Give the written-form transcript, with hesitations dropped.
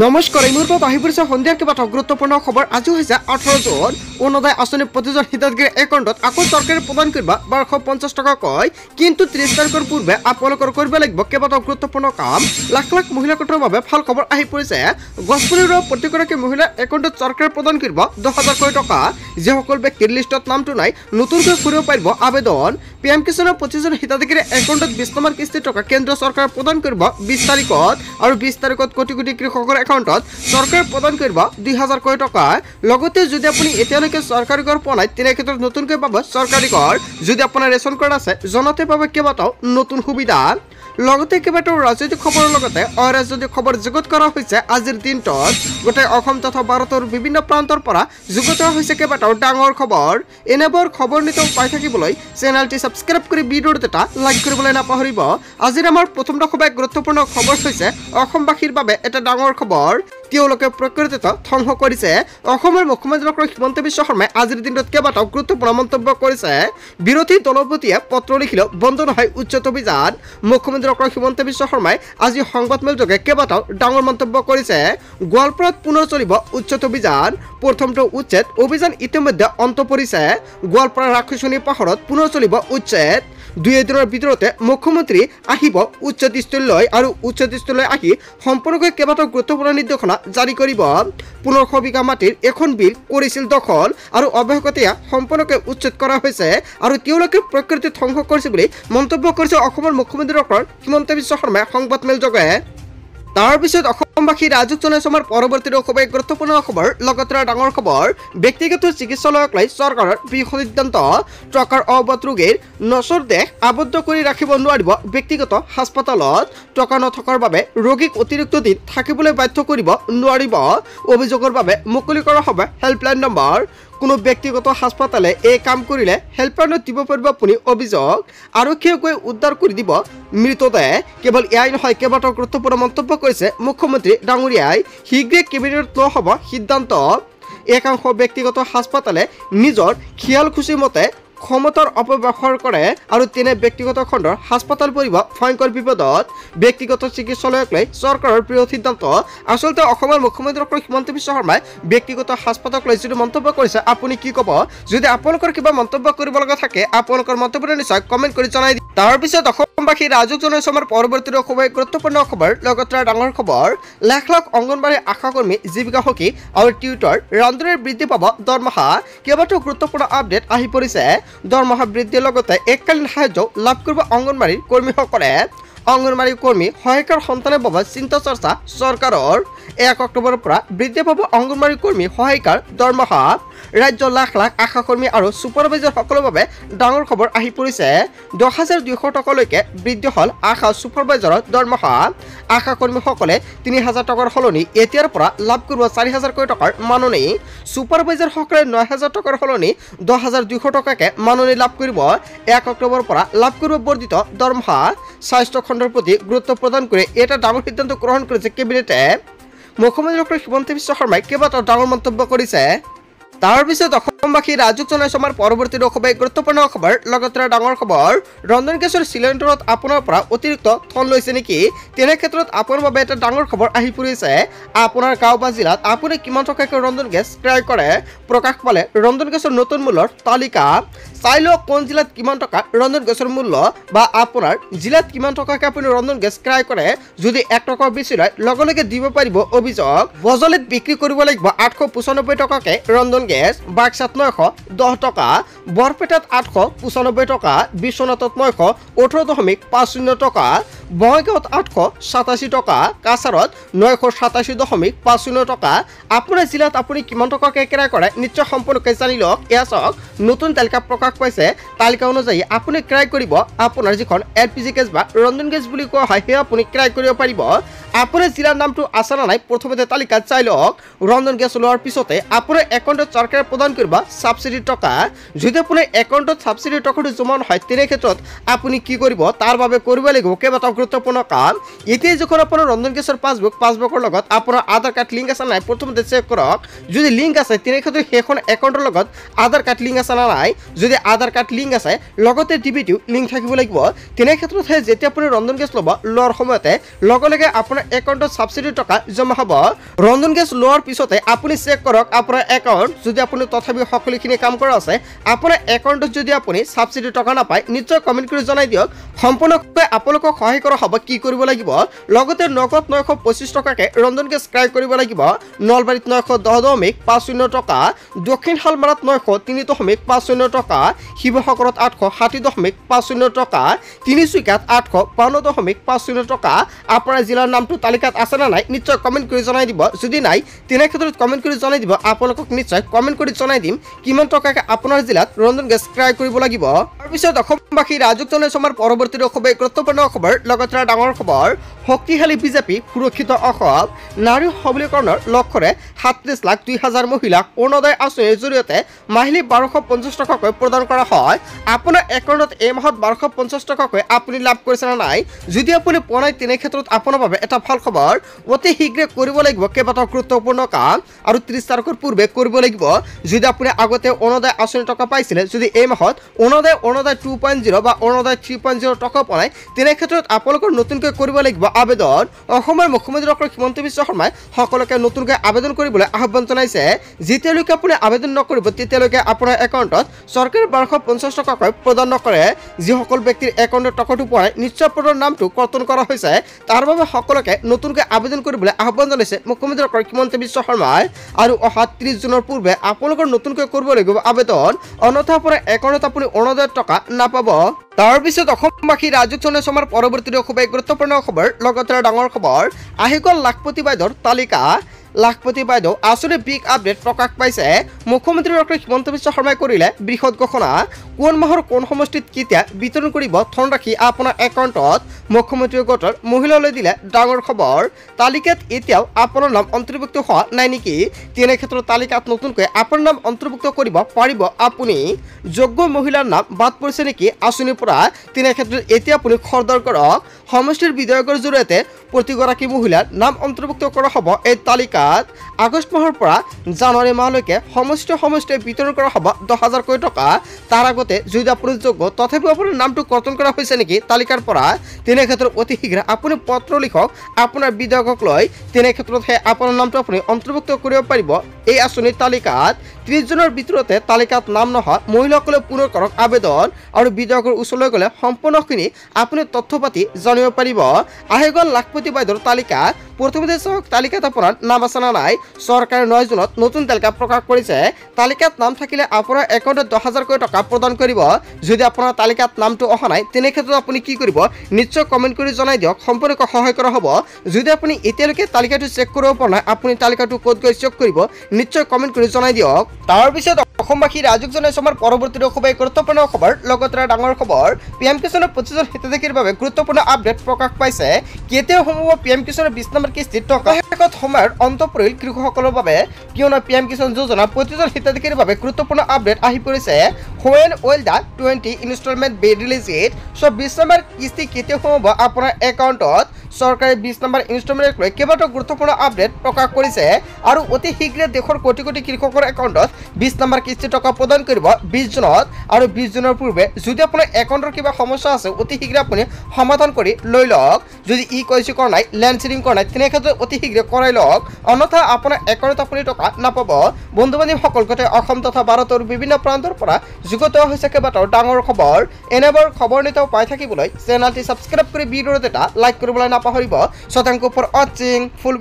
নমস্কাৰ এই মুহূৰ্তত আহি পৰিছে সন্ধিয়াৰ কেইবাটাও গুৰুত্বপূৰ্ণ খবৰ। আজি হৈছে 18 জুন। অৰুণোদয় আঁচনি প্ৰতিজন হিতাধিকাৰীৰ একাউণ্টত আকৌ চৰকাৰে প্ৰদান কৰিব 1250 টকাকৈ, কিন্তু 30 তাৰিখৰ পূৰ্বে আপোনালোকৰ কৰিব লাগিব কেইবাটাও গুৰুত্বপূৰ্ণ কাম। লাখ লাখ মহিলা গোটৰ বাবে ভাল খবৰ আহি পৰিছে। গছপুলিৰ প্ৰতিগৰাকী মহিলাৰ একাউণ্টত চৰকাৰে প্ৰদান কৰিব 10,000 টকা। যিসকল ব্যক্তিৰ লিষ্টত নামটো নাই নতুনকৈ কৰিব পাৰিব আবেদন। PM কিষাণৰ প্ৰতিজন হিতাধিকাৰীৰ একাউণ্টত 20 নম্বৰ কিস্তি টকা কেন্দ্ৰীয় চৰকাৰে প্ৰদান কৰিব 20 তাৰিখত, আৰু 20 তাৰিখত কোটি কোটি কৃষকৰ একাউণ্টত চৰকাৰে প্ৰদান কৰিব 2,000 টকা। লগতে যদি আপুনি এতিয়ালৈকে চৰকাৰী ঘৰ পোৱা নাই তেনে ক্ষেত্ৰত নতুনকৈ পাব চৰকাৰী ঘৰ। যদি আপোনাৰ ৰেচন কাৰ্ড আছে জনতে পাব কেইবাটাও নতুন সুবিধা। লগতে কেইবাটাও ৰাজনৈতিক খবৰৰ লগতে অৰাজনৈতিক খবৰ যুগুত কৰা হৈছে আজিৰ দিনটোত। গোটেই অসম তথা ভাৰতৰ বিভিন্ন প্ৰান্তৰ পৰা যুগুত কৰা হৈছে কেইবাটাও ডাঙৰ খবৰ। এনেবোৰ খবৰ নিতৌ পাই থাকিবলৈ চেনেলটি ছাবস্ক্ৰাইব কৰি ভিডিঅ'টো এটা লাইক কৰিবলৈ নাপাহৰিব। আজিৰ আমাৰ প্ৰথমটো খুব গুৰুত্বপূৰ্ণ খবৰ হৈছে অসমবাসীৰ বাবে এটা ডাঙৰ খবৰ। তেওঁলোকে প্ৰকৃতিত ধ্বংস কৰিছে। অসমৰ মুখ্যমন্ত্ৰী ডক্টৰ হিমন্ত বিশ্ব শৰ্মাই আজিৰ দিনটোত কেইবাটাও গুৰুত্বপূৰ্ণ মন্তব্য কৰিছে। বিৰোধী দলপতিয়ে পত্ৰ লিখিলেও বন্ধ নহয় উচ্ছেদ অভিযান। মুখ্যমন্ত্ৰী ডক্টৰ হিমন্ত বিশ্ব শৰ্মাই আজি সংবাদমেলযোগে কেইবাটাও ডাঙৰ মন্তব্য কৰিছে। গোৱালপাৰাত পুনৰ চলিব উচ্ছেদ অভিযান। প্ৰথমটো উচ্ছেদ অভিযান ইতিমধ্যে অন্ত পৰিছে। গোৱালপাৰা ৰাক্ষসনী পাহাৰত পুনৰ চলিব উচ্ছেদ। 2 দিনৰ ভিতৰতে মুখ্যমন্ত্ৰী আহিব উচ্ছেদ স্থলীলৈ, আৰু উচ্ছেদ স্থলীলৈ আহি সম্পূৰ্ণকৈ কেইবাটাও গুৰুত্বপূৰ্ণ নিৰ্দেশনা জাৰি কৰিব। 1500 বিঘা মাটিৰ এখন বিল কৰিছিল দখল, আৰু অৱশেষতে সম্পূৰ্ণকৈ উচ্ছেদ কৰা হৈছে, আৰু তেওঁলোকে প্ৰকৃতি ধ্বংস কৰিছে বুলি মন্তব্য কৰিছে অসমৰ মুখ্যমন্ত্ৰী ডক্টৰ হিমন্ত বিশ্ব শৰ্মাই সংবাদমেলযোগে। তাৰ পিছত অসমবাসী ৰাজুক জনাইছে আমাৰ পৰৱৰ্তী খুব গুৰুত্বপূৰ্ণ খবৰ। লগতে ডাঙৰ খবৰ, ব্যক্তিগত চিকিৎসালয়ক লৈ চৰকাৰৰ বৃহৎ সিদ্ধান্ত। টকাৰ অভাৱত ৰোগীৰ নচৰ দেশ আবদ্ধ কৰি ৰাখিব নোৱাৰিব ব্যক্তিগত হাস্পাতালত। টকা নথকাৰ বাবে ৰোগীক অতিৰিক্ত দিন থাকিবলৈ বাধ্য কৰিব নোৱাৰিব। অভিযোগৰ বাবে মুকলি কৰা হ'ব হেল্পলাইন নম্বৰ। কোনো ব্যক্তিগত হাস্পাতালে এই কাম কৰিলে হেল্পলাইনত দিব পাৰিব আপুনি অভিযোগ। আৰক্ষীয়ে গৈ উদ্ধাৰ কৰি দিব মৃতদেহ। কেৱল এয়াই নহয়, কেইবাটাও গুৰুত্বপূৰ্ণ মন্তব্য কৰিছে মুখ্যমন্ত্ৰী ডাঙৰীয়াই। শীঘ্ৰে কেবিনেটত লোৱা হ'ব সিদ্ধান্ত। একাংশ ব্যক্তিগত হাস্পাতালে নিজৰ খিয়াল খুচি মতে ক্ষমতাৰ অপব্যৱহাৰ কৰে, আৰু তেনে ব্যক্তিগত খণ্ডৰ হাস্পাতাল পৰিব ভয়ংকৰ বিপদত। ব্যক্তিগত চিকিৎসালয়ক লৈ চৰকাৰৰ বৃহৎ সিদ্ধান্ত। আচলতে অসমৰ মুখ্যমন্ত্ৰী ডক্টৰ হিমন্ত বিশ্ব শৰ্মাই ব্যক্তিগত হাস্পাতালক লৈ যিটো মন্তব্য কৰিছে, আপুনি কি ক'ব? যদি আপোনালোকৰ কিবা মন্তব্য কৰিব লগা থাকে আপোনালোকৰ মন্তব্য নিশ্চয় কমেণ্ট কৰি জনাই দিব। তাৰপিছত অসমবাসী ৰাজুক জনাইছে আমাৰ পৰৱৰ্তী খুব গুৰুত্বপূৰ্ণ খবৰ। লগতে ডাঙৰ খবৰ, লাখ লাখ অংগনবাড়ী আশাকৰ্মী, জীৱিকা সখী আৰু টিউটৰ ৰান্ধনীৰ বৃদ্ধি পাব দৰমহা। কেইবাটাও গুৰুত্বপূৰ্ণ আপডেট আহি পৰিছে। দৰমহা বৃদ্ধিৰ লগতে এককালীন সাহায্য লাভ কৰিব অংগনবাড়ীৰ কৰ্মীসকলে। অংগনবাড়ী কৰ্মী সহায়িকাৰ সন্তানৰ বাবে চিন্তা চৰ্চা চৰকাৰৰ। 1 অক্টোবৰৰ পৰা বৃদ্ধি পাব অংগনবাড়ী কৰ্মী সহায়িকাৰ দৰমহা। ৰাজ্যৰ লাখ লাখ আশাকৰ্মী আৰু ছুপাৰভাইজাৰসকলৰ বাবে ডাঙৰ খবৰ আহি পৰিছে। 10,200 টকালৈকে বৃদ্ধি হ'ল আশা ছুপাৰভাইজাৰৰ দৰমহা। আশাকৰ্মীসকলে 3,000 টকাৰ সলনি এতিয়াৰ পৰা লাভ কৰিব 4,000 টকাৰ মাননি। ছুপাৰভাইজাৰসকলে 9,000 টকাৰ সলনি 10,200 টকাকৈ মাননি লাভ কৰিব। 1 অক্টোবৰৰ পৰা লাভ কৰিব বৰ্ধিত দৰমহা। স্বাস্থ্য খণ্ডৰ প্ৰতি গুৰুত্ব প্ৰদান কৰি এটা ডাঙৰ সিদ্ধান্ত গ্ৰহণ কৰিছে কেবিনেটে। মুখ্যমন্ত্ৰী ডক্টৰ হিমন্ত বিশ্ব শৰ্মাই কেইবাটাও ডাঙৰ মন্তব্য কৰিছে। তাৰপিছত অসমবাসী ৰাজুক জনাইছে আমাৰ পৰৱৰ্তী খুব গুৰুত্বপূৰ্ণ খবৰ। লগতে ডাঙৰ খবৰ, ৰন্ধন গেছৰ চিলিণ্ডাৰত আপোনাৰ পৰা অতিৰিক্ত ধন লৈছে নেকি? তেনে ক্ষেত্ৰত আপোনাৰ বাবে এটা ডাঙৰ খবৰ আহি পৰিছে। আপোনাৰ গাঁও বা জিলাত আপুনি কিমান টকাকৈ ৰন্ধন গেছ ক্ৰয় কৰে প্ৰকাশ পালে ৰন্ধন গেছৰ নতুন মূল্যৰ তালিকা। চাই লওক কোন জিলাত কিমান টকা ৰন্ধন গেছৰ মূল্য, বা আপোনাৰ জিলাত কিমান টকাকৈ আপুনি ৰন্ধন গেছ ক্ৰয় কৰে। যদি 1 টকা বেছি লয় লগে লগে দিব পাৰিব অভিযোগ। বজলিত বিক্ৰী কৰিব লাগিব 895 টকাকৈ ৰন্ধন গেছ। বাক্সাত 910 টকা, বৰপেটাত 895 টকা, বিশ্বনাথত 918.50 টকা, বঙাইগাঁৱত 887 টকা, কাছাৰত 987.50 টকা। আপোনাৰ জিলাত আপুনি কিমান টকাকৈ ক্ৰয় কৰে নিশ্চয় সম্পূৰ্ণকৈ জানি লওক। এয়া চাওক নতুন তালিকা প্ৰকাশ পাইছে। তালিকা অনুযায়ী আপুনি ক্ৰয় কৰিব আপোনাৰ যিখন LPG গেছ বা ৰন্ধন গেছ বুলি কোৱা হয় সেয়া আপুনি ক্ৰয় কৰিব পাৰিব। আপোনাৰ জিলাৰ নামটো আছে নে নাই প্ৰথমতে তালিকাত চাই লওক। ৰন্ধন গেছ লোৱাৰ পিছতে আপোনাৰ একাউণ্টত চৰকাৰে প্ৰদান কৰিব সাবসিডিৰ টকা। যদি আপোনাৰ একাউণ্টত সাবসিডিৰ টকাটো জমা নহয় তেনে ক্ষেত্ৰত আপুনি কি কৰিব? তাৰ বাবে কৰিব লাগিব কেইবাটাও গুৰুত্বপূৰ্ণ কাম। এতিয়া যখন আপোনাৰ ৰন্ধন গেছৰ পাছবুকৰ লগত আপোনাৰ আধাৰ কাৰ্ড লিংক আছে নাই প্ৰথমতে চেক কৰক। যদি লিংক আছে তেনে ক্ষেত্ৰত সেইখন একাউণ্টৰ লগত আধাৰ কাৰ্ড লিংক আছে না নাই। যদি আধাৰ কাৰ্ড লিংক আছে লগতে ডিবিটিও লিংক থাকিব লাগিব তেনে ক্ষেত্ৰত যেতিয়া আপুনি ৰন্ধন গেছ ল'ব লোৱাৰ সময়তে লগে আপোনাৰ একাউণ্টত সাবসিডি টকা জমা হ'ব ৰন্ধন গেছ লোৱাৰ পিছতে আপুনি চেক কৰক আপোনাৰ একাউণ্ট যদি আপুনি তথাপি সকলোখিনি কাম কৰা আছে আপোনাৰ একাউণ্টত যদি আপুনি সাবসিডি টকা নাপায় নিশ্চয় কমেন্ট কৰি জনাই দিয়ক সম্পূৰ্ণভাৱে আপোনালোকক সহায় কৰা হ'ব কি কৰিব লাগিব লগতে নগদ 925 টকাকে ৰন্ধন গেছ ক্ৰয় কৰিব লাগিব নলবাৰীত 910.50 টকা দক্ষিণ শালমাৰাত 903.50 টকা শিৱসাগৰত 860.50 টকা তিনিচুকীয়াত 852.50 টকা আপোনাৰ জিলাৰ নামটো তালিকাত আছে না নাই নিশ্চয় কমেন্ট কৰি জনাই দিব যদি নাই তেনে ক্ষেত্ৰত কমেন্ট কৰি জনাই দিব আপোনালোকক নিশ্চয় কমেন্ট কৰি জনাই দিম কিমান টকাকে আপোনাৰ জিলাত ৰন্ধন গেছ ক্ৰয় কৰিব লাগিব তাৰ পিছত অসমবাসী ৰাজক জনাইছো আমাৰ পৰৱৰ্তী খুবেই গুৰুত্বপূৰ্ণ খবৰ লগতে ডাঙৰ খবৰ শক্তিশালী বিজেপি সুৰক্ষিত অসম নাৰী সবলীকৰণৰ লক্ষ্যৰে 37,02,000 মহিলাক অৰুণোদয় আঁচনিৰ জৰিয়তে মাহিলী 1250 টকাকৈ প্ৰদান কৰা হয় আপোনাৰ একাউণ্টত এই মাহত 1250 টকাকৈ আপুনি লাভ কৰিছে না নাই যদি আপুনি পোৱা নাই তেনে ক্ষেত্ৰত আপোনাৰ বাবে এটা ভাল খবৰ অতি শীঘ্ৰে কৰিব লাগিব কেইবাটাও গুৰুত্বপূৰ্ণ কাম আৰু 30 তাৰিখৰ পূৰ্বে কৰিব লাগিব যদি আপুনি আগতে অৰুণোদয় আঁচনিৰ টকা পাইছিলে যদি এই মাহত অৰুণোদয় 2.0 বা অৰুণোদয় 3.0 টকা পোৱা নাই তেনে ক্ষেত্ৰত আপোনালোকৰ নতুনকৈ কৰিব লাগিব আবেদন অসমৰ মুখ্যমন্ত্ৰী ডক্টৰ হিমন্ত বিশ্ব শৰ্মাই সকলোকে নতুনকৈ আবেদন কৰিবলৈ আহ্বান জনাইছে যেতিয়ালৈকে আপুনি আবেদন নকৰিব তেতিয়ালৈকে আপোনাৰ একাউণ্টত চৰকাৰে 1250 টকাকৈ প্ৰদান নকৰে যিসকল ব্যক্তিৰ একাউণ্টত টকাটো পোৱা নাই নিশ্চয় আপোনাৰ নামটো কৰ্তন কৰা হৈছে তাৰ বাবে সকলোকে নতুনকৈ আবেদন কৰিবলৈ আহ্বান জনাইছে মুখ্যমন্ত্ৰী ডক্টৰ হিমন্ত বিশ্ব শৰ্মাই আৰু অহা 30 জুনৰ পূৰ্বে আপোনালোকৰ নতুনকৈ কৰিব লাগিব আবেদন অন্যথা আপোনাৰ একাউণ্টত আপুনি অৰুণোদয়ৰ টকা নাপাব তাৰ পিছত অসমবাসী ৰাজক জনাইছো আমাৰ পৰৱৰ্তী খুবেই গুৰুত্বপূৰ্ণ খবৰ লগতে ডাঙৰ খবৰ আহি গ'ল লাখপতি বাইদেউৰ তালিকা লাখপতি বাইদেউ আঁচনিৰ বিগ আপডেট প্ৰকাশ পাইছে মুখ্যমন্ত্ৰী ডক্টৰ হিমন্ত বিশ্ব শৰ্মাই কৰিলে বৃহৎ ঘোষণা কোন মাহৰ কোন সমষ্টিত কেতিয়া বিতৰণ কৰিব ধনৰাশি আপোনাৰ একাউণ্টত মুখ্যমন্ত্ৰী গোটৰ মহিলালৈ দিলে ডাঙৰ খবৰ তালিকাত এতিয়াও আপোনাৰ নাম অন্তৰ্ভুক্ত হোৱা নাই নেকি তেনে ক্ষেত্ৰত তালিকাত নতুনকৈ আপোনাৰ নাম অন্তৰ্ভুক্ত কৰিব পাৰিব আপুনি যোগ্য মহিলাৰ নাম বাদ পৰিছে নেকি আঁচনিৰ পৰা তেনে ক্ষেত্ৰত এতিয়া আপুনি খৰদৰ কৰক সমষ্টিৰ বিধায়কৰ জৰিয়তে প্ৰতিগৰাকী মহিলাৰ নাম অন্তৰ্ভুক্ত কৰা হ'ব এই তালিকাত আগষ্ট মাহৰ পৰা জানুৱাৰী মাহলৈকে সমষ্টিয়ে বিতৰণ কৰা হ'ব 10,000 টকা তাৰ আগতে যদি আপুনি যোগ্য তথাপিও আপোনাৰ নামটো কৰ্তন কৰা হৈছে নেকি তালিকাৰ পৰা তেনে ক্ষেত্ৰত অতি শীঘ্ৰে আপুনি পত্ৰ লিখক আপোনাৰ বিধায়কক লৈ তেনে ক্ষেত্ৰতহে আপোনাৰ নামটো আপুনি অন্তৰ্ভুক্ত কৰিব পাৰিব এই আঁচনিৰ তালিকাত 30 জনৰ ভিতৰতে তালিকাত নাম নহা মহিলাসকলে পুনৰ কৰক আবেদন আৰু বিধায়কৰ ওচৰলৈ গ'লে সম্পূৰ্ণখিনি আপুনি তথ্য পাতি জানিব পাৰিব আহি গ'ল লাখপতি বাইদেউৰ তালিকা প্ৰথমতে চাওক তালিকাত আপোনাৰ নাম আছে না নাই চৰকাৰে 9 জুনত নতুন তালিকা প্ৰকাশ কৰিছে তালিকাত নাম থাকিলে আপোনাৰ একাউণ্টত 10,000 টকা প্ৰদান কৰিব যদি আপোনাৰ তালিকাত নামটো অহা নাই তেনে ক্ষেত্ৰত আপুনি কি কৰিব নিশ্চয় কমেন্ট কৰি জনাই দিয়ক সম্পূৰ্ণকৈ সহায় কৰা হ'ব যদি আপুনি এতিয়ালৈকে তালিকাটো চেক কৰিব পৰা নাই আপুনি তালিকাটো ক'ত গৈ চেক কৰিব নিশ্চয় কমেন্ট কৰি জনাই দিয়ক তাৰ পিছত অসমবাসী ৰাজক জনাইছো আমাৰ পৰৱৰ্তী খুবেই গুৰুত্বপূৰ্ণ খবৰ লগতে ডাঙৰ খবৰ পিএম কিষাণৰ 25জন হিতাধিকাৰীৰ বাবে গুৰুত্বপূৰ্ণ আপডেট প্ৰকাশ পাইছে কেতিয়া হ'ব পিএম কিষাণৰ 20 নম্বৰ কিস্তিৰ টকা শেষত সময়ৰ অন্ত পৰিল কৃষকসকলৰ বাবে কিয়নো পিএম কিষাণ যোজনা প্ৰতিজন হিতাধিকাৰীৰ বাবে গুৰুত্বপূৰ্ণ আপডেট আহি পৰিছে when will the 20 installment be released so 20 number কিস্তি কেতিয়া হ'ব আপোনাৰ একাউণ্টত চৰকাৰে 20 নম্বৰ ইনষ্টলমেণ্ট লৈ কেইবাটাও গুৰুত্বপূৰ্ণ আপডেট প্ৰকাশ কৰিছে আৰু অতি শীঘ্ৰে দেশৰ কোটি কোটি কৃষকৰ একাউণ্টত 20 নম্বৰ কিস্তি টকা প্ৰদান কৰিব 20 জুনত আৰু 20 জুনৰ পূৰ্বে যদি আপোনাৰ একাউণ্টৰ কিবা সমস্যা আছে অতি শীঘ্ৰে আপুনি সমাধান কৰি লৈ লওক যদি ই কৈছে কৰা নাই ল্যান্ড সিলিং কৰা নাই তেনে ক্ষেত্ৰত অতি শীঘ্ৰে কৰাই লওক অন্যথা আপোনাৰ একাউণ্টত আপুনি টকা নাপাব বন্ধু বান্ধৱ সকলোকে অসম তথা ভাৰতৰ বিভিন্ন প্ৰান্তৰ পৰা যুগত হৈছে কেইবাটাও ডাঙৰ খবৰ এনেবোৰ খবৰ নিতাও পাই থাকিবলৈ চেনেলটি সাবস্ক্ৰাইব কৰি ভিডিঅ'টো এটা লাইক কৰিবলৈ নাপাহৰিব শতাংশ ফৰ ৱাচিং ফুল